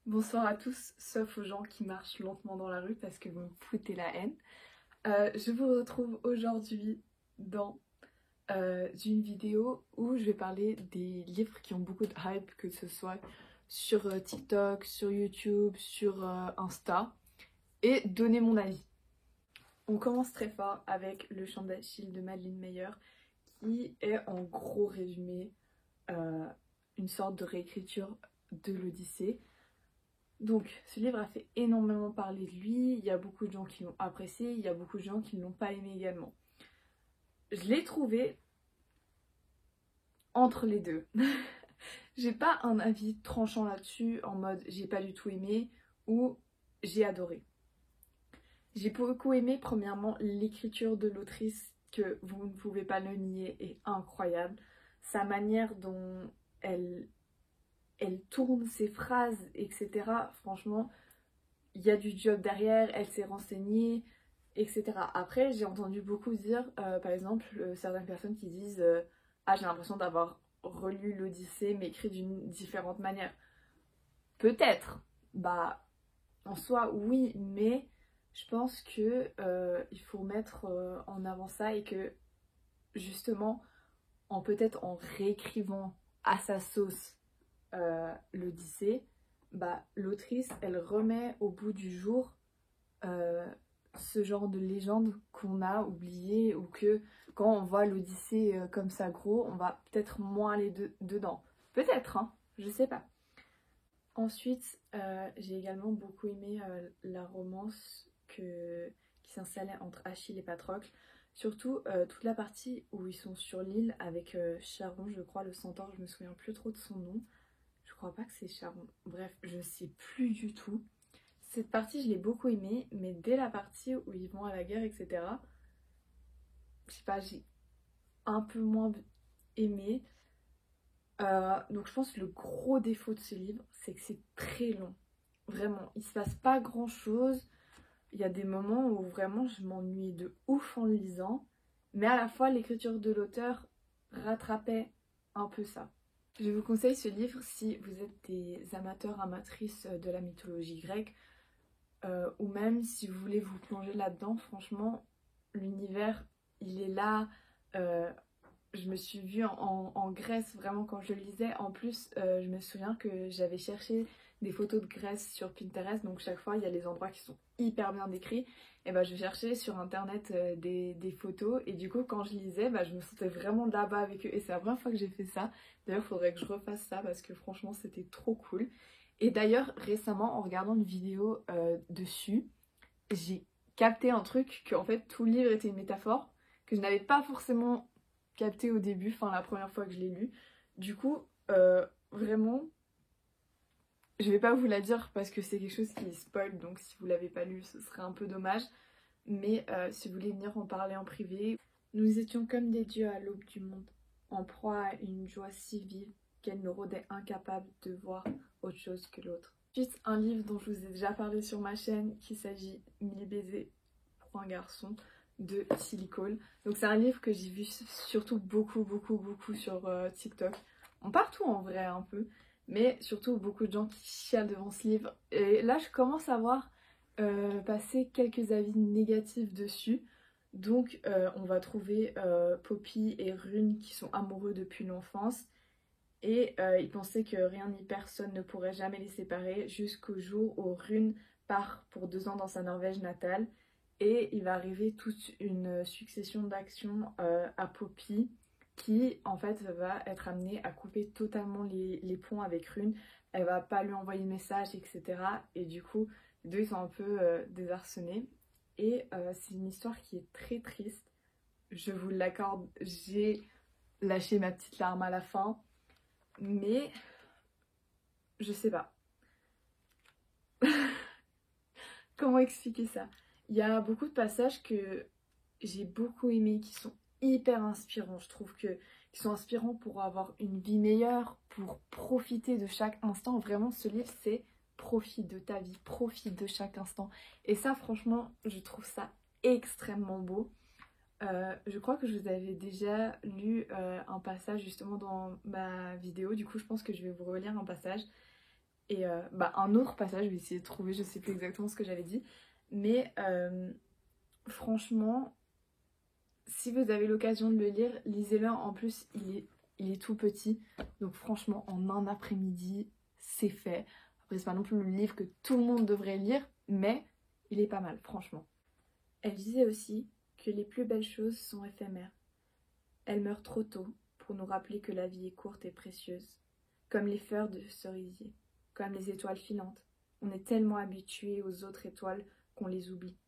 Bonsoir à tous, sauf aux gens qui marchent lentement dans la rue parce que vous me foutez la haine. Je vous retrouve aujourd'hui dans une vidéo où je vais parler des livres qui ont beaucoup de hype, que ce soit sur TikTok, sur YouTube, sur Insta, et donner mon avis. On commence très fort avec Le Chant d'Achille de Madeleine Meyer, qui est en gros résumé une sorte de réécriture de l'Odyssée. Donc, ce livre a fait énormément parler de lui, il y a beaucoup de gens qui l'ont apprécié, il y a beaucoup de gens qui ne l'ont pas aimé également. Je l'ai trouvé entre les deux. J'ai pas un avis tranchant là-dessus, en mode j'ai pas du tout aimé ou j'ai adoré. J'ai beaucoup aimé, premièrement, l'écriture de l'autrice, que vous ne pouvez pas le nier, est incroyable. Sa manière dont elle tourne ses phrases, etc. Franchement, il y a du job derrière, elle s'est renseignée, etc. Après, j'ai entendu beaucoup dire, par exemple, certaines personnes qui disent ah, j'ai l'impression d'avoir relu l'Odyssée mais écrit d'une différente manière. Peut-être, bah, en soi, oui, mais je pense que il faut mettre en avant ça et que, justement, peut-être en réécrivant à sa sauce l'Odyssée, bah, l'autrice, elle remet au bout du jour euh, ce genre de légende qu'on a oublié, ou que quand on voit l'Odyssée comme ça gros, on va peut-être moins aller dedans. Peut-être, hein, je sais pas. Ensuite, j'ai également beaucoup aimé la romance qui s'installait entre Achille et Patrocle. Surtout toute la partie où ils sont sur l'île avec Charon, je crois, le centaure, je me souviens plus trop de son nom. Je crois pas que c'est Charon. Bref, je sais plus du tout. Cette partie, je l'ai beaucoup aimée, mais dès la partie où ils vont à la guerre, etc., je sais pas, j'ai un peu moins aimé. Donc je pense que le gros défaut de ce livre, c'est que c'est très long. Vraiment, il se passe pas grand-chose. Il y a des moments où vraiment je m'ennuie de ouf en le lisant, mais à la fois l'écriture de l'auteur rattrapait un peu ça. Je vous conseille ce livre si vous êtes des amateurs, amatrices de la mythologie grecque, ou même si vous voulez vous plonger là-dedans. Franchement, l'univers, il est là. Euh, je me suis vue en Grèce vraiment quand je le lisais. En plus, je me souviens que j'avais cherché des photos de Grèce sur Pinterest, donc chaque fois il y a les endroits qui sont hyper bien décrits. Et bah, je cherchais sur internet des photos, et du coup, quand je lisais, bah, je me sentais vraiment là-bas avec eux. Et c'est la première fois que j'ai fait ça. D'ailleurs, il faudrait que je refasse ça parce que franchement, c'était trop cool. Et d'ailleurs, récemment, en regardant une vidéo dessus, j'ai capté un truc, que en fait tout le livre était une métaphore, que je n'avais pas forcément capté au début, enfin la première fois que je l'ai lu. Du coup, vraiment, je vais pas vous la dire parce que c'est quelque chose qui spoil, donc si vous l'avez pas lu, ce serait un peu dommage. Mais si vous voulez venir en parler en privé, nous étions comme des dieux à l'aube du monde, en proie à une joie si vive qu'elle nous rendait incapables de voir autre chose que l'autre. Ensuite, un livre dont je vous ai déjà parlé sur ma chaîne, qui s'agit 1000 baisers pour un garçon de Tilly Cole. Donc c'est un livre que j'ai vu surtout beaucoup sur TikTok. Partout en vrai un peu, mais surtout beaucoup de gens qui chialent devant ce livre. Et là je commence à voir passer quelques avis négatifs dessus. Donc on va trouver Poppy et Rune qui sont amoureux depuis l'enfance. Et ils pensaient que rien ni personne ne pourrait jamais les séparer jusqu'au jour où Rune part pour 2 ans dans sa Norvège natale. Et il va arriver toute une succession d'actions à Poppy qui en fait va être amenée à couper totalement les ponts avec Rune. Elle va pas lui envoyer de message, etc. Et du coup, les deux ils sont un peu désarçonnés. Et c'est une histoire qui est très triste. Je vous l'accorde, j'ai lâché ma petite larme à la fin. Mais je sais pas. Comment expliquer ça? Il y a beaucoup de passages que j'ai beaucoup aimés, qui sont hyper inspirants. Je trouve que qui sont inspirants pour avoir une vie meilleure, pour profiter de chaque instant. Vraiment, ce livre, c'est profite de ta vie, profite de chaque instant. Et ça, franchement, je trouve ça extrêmement beau. Je crois que je vous avais déjà lu un passage justement dans ma vidéo. Du coup, je pense que je vais vous relire un passage. Et un autre passage, je vais essayer de trouver, je sais plus exactement ce que j'avais dit, mais franchement, si vous avez l'occasion de le lire, lisez-le. En plus, il est tout petit, donc franchement, en un après-midi, c'est fait. Après, c'est pas non plus le livre que tout le monde devrait lire, mais il est pas mal, franchement. Elle disait aussi que les plus belles choses sont éphémères. Elles meurent trop tôt pour nous rappeler que la vie est courte et précieuse, comme les fleurs de cerisier, comme les étoiles filantes. On est tellement habitué aux autres étoiles qu'on les oublie.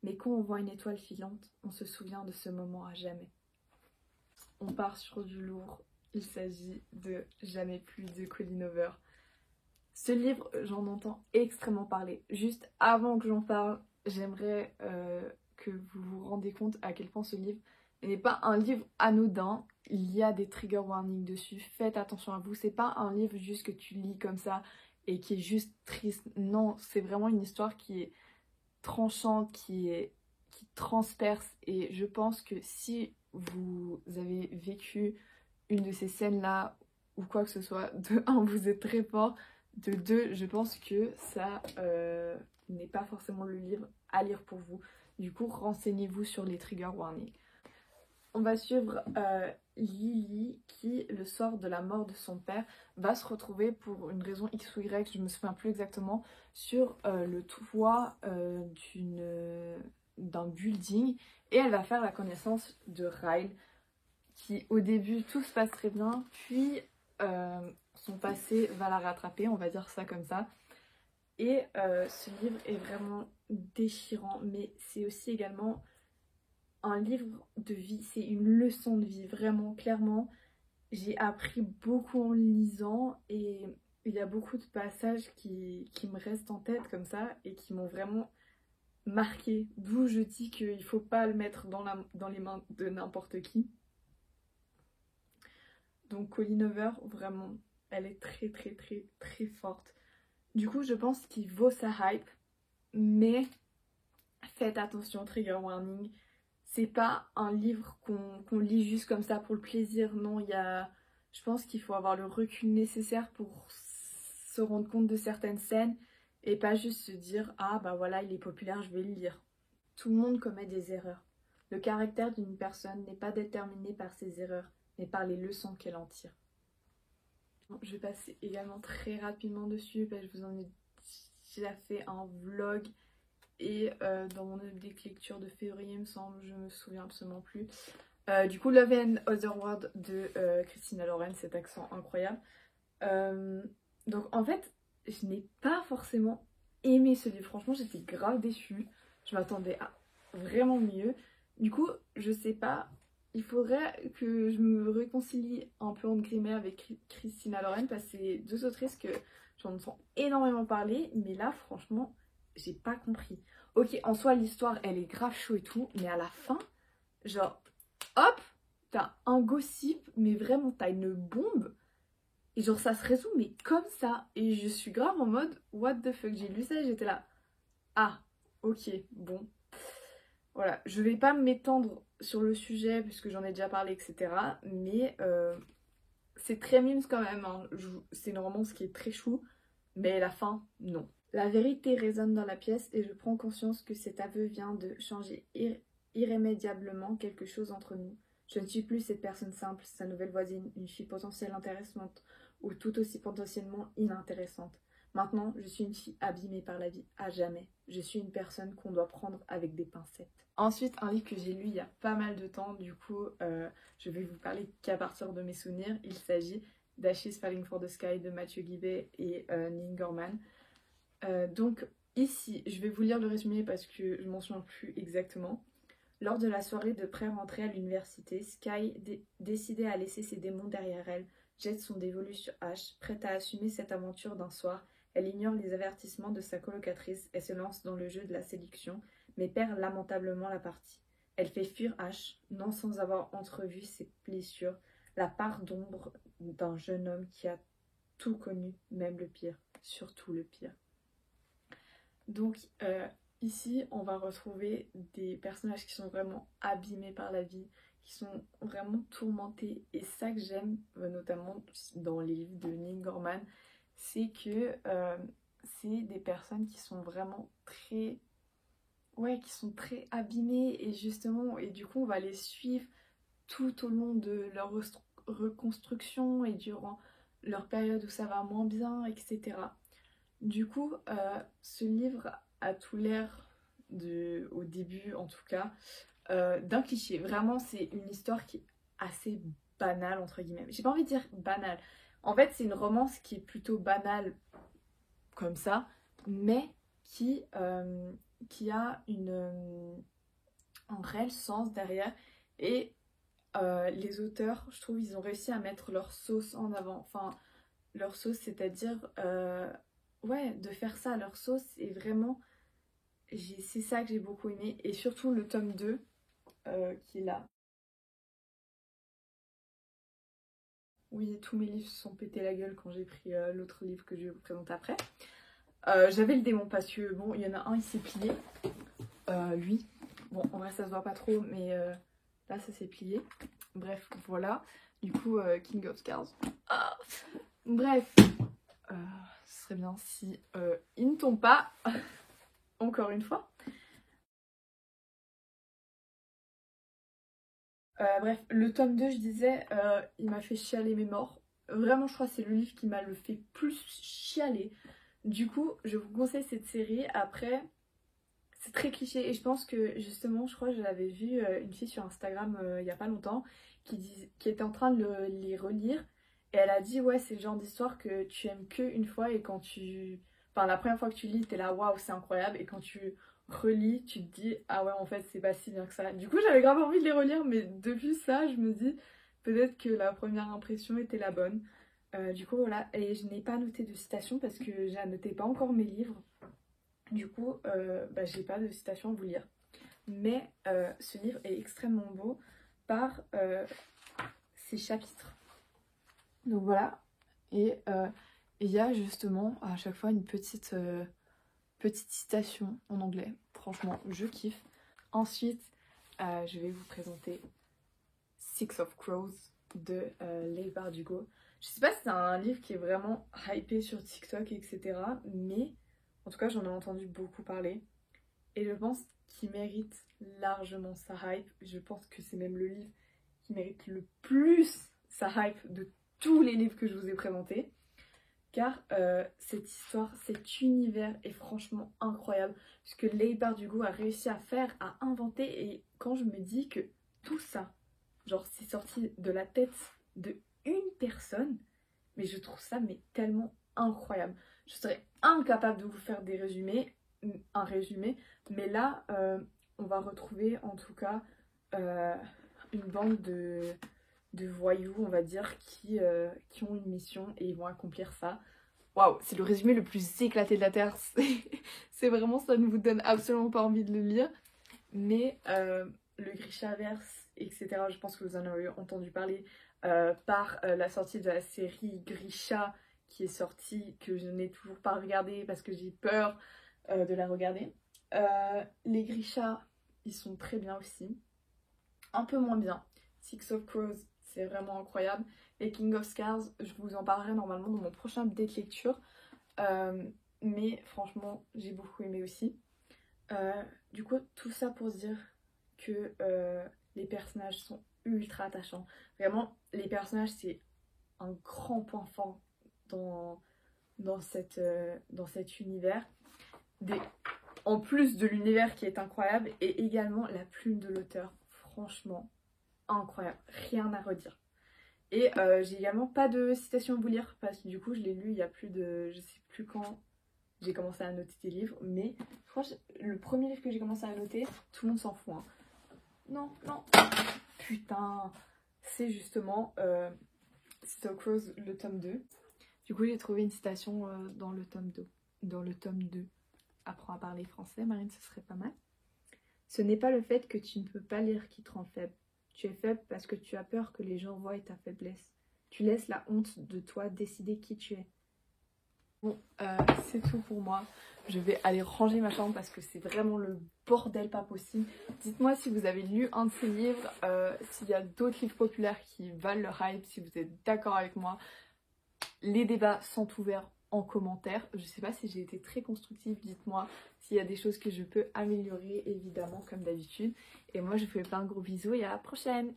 Mais quand on voit une étoile filante, on se souvient de ce moment à jamais. On part sur du lourd. Il s'agit de Jamais plus de Colleen Hoover. Ce livre, j'en entends extrêmement parler. Juste avant que j'en parle, j'aimerais que vous vous rendiez compte à quel point ce livre n'est pas un livre anodin. Il y a des trigger warnings dessus. Faites attention à vous. C'est pas un livre juste que tu lis comme ça et qui est juste triste. Non, c'est vraiment une histoire qui est tranchante, qui transperce. Et je pense que si vous avez vécu une de ces scènes-là ou quoi que ce soit, de un, vous êtes très fort. De deux, je pense que ça n'est pas forcément le livre à lire pour vous. Du coup, renseignez-vous sur les trigger warnings. On va suivre Lily qui, le soir de la mort de son père, va se retrouver pour une raison X ou Y, je me souviens plus exactement, sur le toit d'un building. Et elle va faire la connaissance de Ryle, qui au début tout se passe très bien, puis son passé va la rattraper, on va dire ça comme ça. Et ce livre est vraiment déchirant, mais c'est aussi également un livre de vie, c'est une leçon de vie, vraiment, clairement. J'ai appris beaucoup en lisant et il y a beaucoup de passages qui me restent en tête comme ça et qui m'ont vraiment marqué. D'où je dis qu'il ne faut pas le mettre dans les mains de n'importe qui. Donc Colleen Hoover, vraiment, elle est très très très très forte. Du coup, je pense qu'il vaut sa hype, mais faites attention, trigger warning. C'est pas un livre qu'on lit juste comme ça pour le plaisir. Non, je pense qu'il faut avoir le recul nécessaire pour se rendre compte de certaines scènes et pas juste se dire « Ah bah voilà, il est populaire, je vais le lire ». Tout le monde commet des erreurs. Le caractère d'une personne n'est pas déterminé par ses erreurs, mais par les leçons qu'elle en tire. Je vais passer également très rapidement dessus parce que je vous en ai déjà fait un vlog et dans mon update lecture de février, il me semble, je me souviens absolument plus. Du coup, Love and Otherworld de Christina Lauren, cet accent incroyable. Donc en fait, je n'ai pas forcément aimé ce livre. Franchement, j'étais grave déçue. Je m'attendais à vraiment mieux. Du coup, je sais pas. Il faudrait que je me réconcilie un peu entre guillemets avec Christina Lauren parce que c'est deux autrices que j'en entends énormément parler. Mais là, franchement, j'ai pas compris. Ok, en soi, l'histoire, elle est grave chaud et tout. Mais à la fin, genre, hop, t'as un gossip, mais vraiment, t'as une bombe. Et genre ça se résout mais comme ça. Et je suis grave en mode what the fuck. J'ai lu ça et j'étais là. Ah, ok, bon. Voilà, je vais pas m'étendre sur le sujet puisque j'en ai déjà parlé, etc. Mais c'est très mimes quand même. Hein. C'est une romance qui est très chou. Mais la fin, non. La vérité résonne dans la pièce et je prends conscience que cet aveu vient de changer irrémédiablement quelque chose entre nous. Je ne suis plus cette personne simple, sa nouvelle voisine, une fille potentielle intéressante ou tout aussi potentiellement inintéressante. Maintenant, je suis une fille abîmée par la vie, à jamais. Je suis une personne qu'on doit prendre avec des pincettes. Ensuite, un livre que j'ai lu il y a pas mal de temps, du coup, je vais vous parler qu'à partir de mes souvenirs. Il s'agit d'Ashes Falling for the Sky de Matthew Guibet et Neil Gorman. Donc ici, je vais vous lire le résumé parce que je m'en souviens plus exactement. Lors de la soirée de pré-rentrée à l'université, Sky, décidée à laisser ses démons derrière elle, jette son dévolu sur Ash, prête à assumer cette aventure d'un soir. Elle ignore les avertissements de sa colocatrice et se lance dans le jeu de la séduction, mais perd lamentablement la partie. Elle fait fuir Ash, non sans avoir entrevu ses blessures, la part d'ombre d'un jeune homme qui a tout connu, même le pire, surtout le pire. Donc ici, on va retrouver des personnages qui sont vraiment abîmés par la vie, qui sont vraiment tourmentés. Et ça que j'aime, notamment dans les livres de Neil Gorman, c'est que c'est des personnes qui sont vraiment très... Ouais, qui sont très abîmées et justement, et du coup on va les suivre tout au long de leur reconstruction et durant leur période où ça va moins bien, etc. Du coup, ce livre a tout l'air, au début en tout cas, d'un cliché. Vraiment, c'est une histoire qui est assez banale, entre guillemets. J'ai pas envie de dire banale. En fait, c'est une romance qui est plutôt banale comme ça, mais qui a un réel sens derrière. Et les auteurs, je trouve, ils ont réussi à mettre leur sauce en avant. Enfin, leur sauce, c'est-à-dire, ouais, de faire ça à leur sauce. Et vraiment, c'est ça que j'ai beaucoup aimé. Et surtout le tome 2, qui est là. Oui, tous mes livres se sont pétés la gueule quand j'ai pris l'autre livre que je vais vous présenter après. J'avais le démon parce que, bon, il y en a un, il s'est plié. Lui. Bon, en vrai, ça se voit pas trop, mais là, ça s'est plié. Bref, voilà. Du coup, King of Scars. Ah, bref. Ce serait bien si il ne tombe pas. Encore une fois. Bref, le tome 2, je disais, il m'a fait chialer mes morts. Vraiment, je crois que c'est le livre qui m'a le fait plus chialer. Du coup, je vous conseille cette série. Après, c'est très cliché et je pense que justement, je crois que j'avais vu une fille sur Instagram il y a pas longtemps qui était en train de les relire et elle a dit ouais, c'est le genre d'histoire que tu aimes que une fois et quand tu... Enfin, la première fois que tu lis, t'es là waouh, c'est incroyable et quand tu relis, tu te dis ah ouais, en fait, c'est pas si bien que ça. Du coup, j'avais grave envie de les relire mais depuis ça, je me dis peut-être que la première impression était la bonne. Du coup, voilà, et je n'ai pas noté de citation parce que j'annotais pas encore mes livres. Du coup, j'ai pas de citation à vous lire. Mais ce livre est extrêmement beau par ses chapitres. Donc voilà. Et il y a justement à chaque fois une petite citation en anglais. Franchement, je kiffe. Ensuite, je vais vous présenter Six of Crows de Leigh Bardugo. Je sais pas si c'est un livre qui est vraiment hypé sur TikTok, etc. Mais en tout cas, j'en ai entendu beaucoup parler. Et je pense qu'il mérite largement sa hype. Je pense que c'est même le livre qui mérite le plus sa hype de tous les livres que je vous ai présentés. Car cette histoire, cet univers est franchement incroyable. Ce que Leigh Bardugo a réussi à faire, à inventer. Et quand je me dis que tout ça, genre c'est sorti de la tête de une personne, mais je trouve ça mais tellement incroyable. Je serais incapable de vous faire un résumé, mais là on va retrouver en tout cas une bande de voyous, on va dire, qui ont une mission et ils vont accomplir ça. Waouh, c'est le résumé le plus éclaté de la Terre. C'est vraiment, ça ne vous donne absolument pas envie de le lire. Mais le Grishaverse, etc., je pense que vous en avez entendu parler par la sortie de la série Grisha qui est sortie, que je n'ai toujours pas regardée parce que j'ai peur de la regarder. Les Grisha, ils sont très bien aussi. Un peu moins bien. Six of Crows, c'est vraiment incroyable. Et King of Scars, je vous en parlerai normalement dans mon prochain update lecture. Mais franchement, j'ai beaucoup aimé aussi. Du coup, tout ça pour se dire que les personnages sont ultra attachants. Vraiment, les personnages, c'est un grand point fort dans cet univers. En plus de l'univers qui est incroyable, et également la plume de l'auteur. Franchement, incroyable. Rien à redire. Et j'ai également pas de citation à vous lire, parce que du coup, je l'ai lu il y a plus de... Je sais plus quand j'ai commencé à noter des livres, mais je crois que le premier livre que j'ai commencé à noter, tout le monde s'en fout. Hein. Non, non. Putain. C'est justement Six of Crows, le tome 2. Du coup, j'ai trouvé une citation dans le tome 2. Dans le tome 2. Apprends à parler français, Marine, ce serait pas mal. Ce n'est pas le fait que tu ne peux pas lire qui te rend faible. Tu es faible parce que tu as peur que les gens voient ta faiblesse. Tu laisses la honte de toi décider qui tu es. Bon, c'est tout pour moi. Je vais aller ranger ma chambre parce que c'est vraiment le bordel pas possible. Dites-moi si vous avez lu un de ces livres, s'il y a d'autres livres populaires qui valent le hype, si vous êtes d'accord avec moi. Les débats sont ouverts en commentaire. Je sais pas si j'ai été très constructive, dites-moi s'il y a des choses que je peux améliorer, évidemment, comme d'habitude. Et moi, je vous fais plein de gros bisous et à la prochaine!